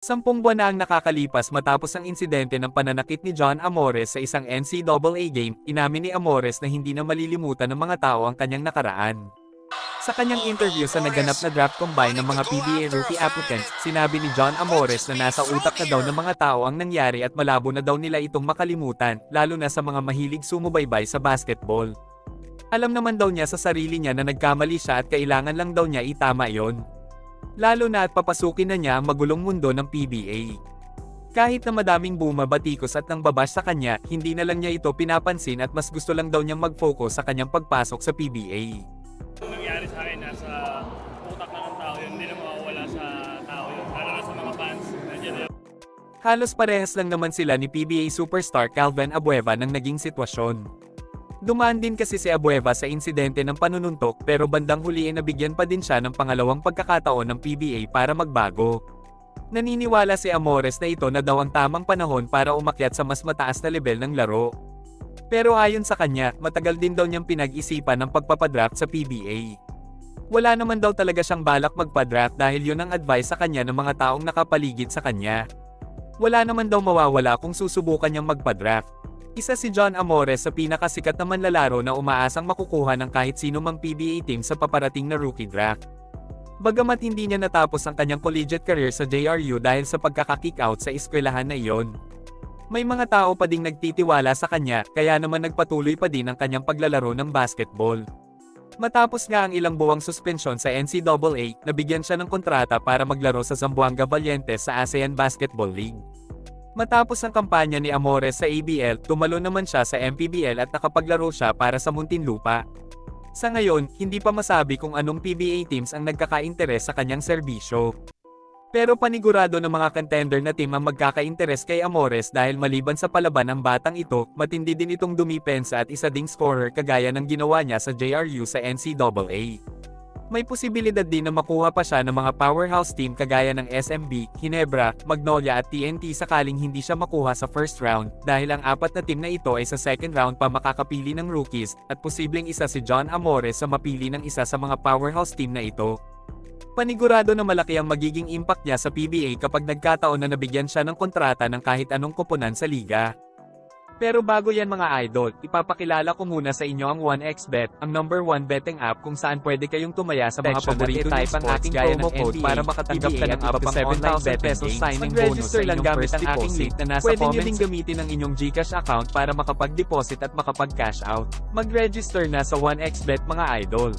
10 buwan na ang nakakalipas matapos ang insidente ng pananakit ni John Amores sa isang NCAA game, inamin ni Amores na hindi na malilimutan ng mga tao ang kanyang nakaraan. Sa kanyang interview sa naganap na draft combine ng mga PBA rookie applicants, sinabi ni John Amores na nasa utak na daw ng mga tao ang nangyari at malabo na daw nila itong makalimutan, lalo na sa mga mahilig sumubaybay sa basketball. Alam naman daw niya sa sarili niya na nagkamali siya at kailangan lang daw niya itama iyon. Lalo na at papasukin na niya ang magulong mundo ng PBA. Kahit na madaming bumabatikos at nang babash sa kanya, hindi na lang niya ito pinapansin at mas gusto lang daw niyang mag-focus sa kanyang pagpasok sa PBA. Nangyari sa akin, nasa utak na ng tao yun, hindi na mawawala sa tao yun, lalo na sa mga fans, nandiyan yun. Halos parehas lang naman sila ni PBA superstar Calvin Abueva ng naging sitwasyon. Dumaan din kasi si Abueva sa insidente ng panununtok pero bandang huli ay nabigyan pa din siya ng pangalawang pagkakataon ng PBA para magbago. Naniniwala si Amores na ito na daw ang tamang panahon para umakyat sa mas mataas na level ng laro. Pero ayon sa kanya, matagal din daw niyang pinag-isipan ng pagpapadraft sa PBA. Wala naman daw talaga siyang balak magpadraft dahil yun ang advice sa kanya ng mga taong nakapaligid sa kanya. Wala naman daw mawawala kung susubukan niyang magpadraft. Isa si John Amores sa pinakasikat na manlalaro na umaasang makukuha ng kahit sino mang PBA team sa paparating na rookie draft. Bagamat hindi niya natapos ang kanyang collegiate career sa JRU dahil sa pagkaka-kick out sa eskwelahan na iyon. May mga tao pa ding nagtitiwala sa kanya, kaya naman nagpatuloy pa din ang kanyang paglalaro ng basketball. Matapos nga ang ilang buwang suspensyon sa NCAA, nabigyan siya ng kontrata para maglaro sa Zamboanga Valientes sa ASEAN Basketball League. Matapos ang kampanya ni Amores sa ABL, tumalon naman siya sa MPBL at nakapaglaro siya para sa Muntinlupa. Sa ngayon, hindi pa masabi kung anong PBA teams ang nagkaka-interes sa kanyang serbisyo. Pero panigurado ng mga contender na team ang magkaka-interes kay Amores dahil maliban sa palaban ng batang ito, matindi din itong dumipensa at isa ding scorer kagaya ng ginawa niya sa JRU sa NCAA. May posibilidad din na makuha pa siya ng mga powerhouse team kagaya ng SMB, Ginebra, Magnolia at TNT sakaling hindi siya makuha sa first round, dahil ang apat na team na ito ay sa second round pa makakapili ng rookies, at posibleng isa si John Amores sa mapili ng isa sa mga powerhouse team na ito. Panigurado na malaki ang magiging impact niya sa PBA kapag nagkataon na nabigyan siya ng kontrata ng kahit anong koponan sa liga. Pero bago yan mga idol, ipapakilala ko muna sa inyo ang 1xBet, ang #1 betting app kung saan pwede kayong tumaya sa mga paborito niyong sports gaya ng promo code para makatanggap ka ng up to 7,000 pesos signing bonus sa inyong first deposit. Pwede nyo ding gamitin ang inyong GCash account para makapag-deposit at makapag-cash out. Mag-register na sa 1xBet mga idol.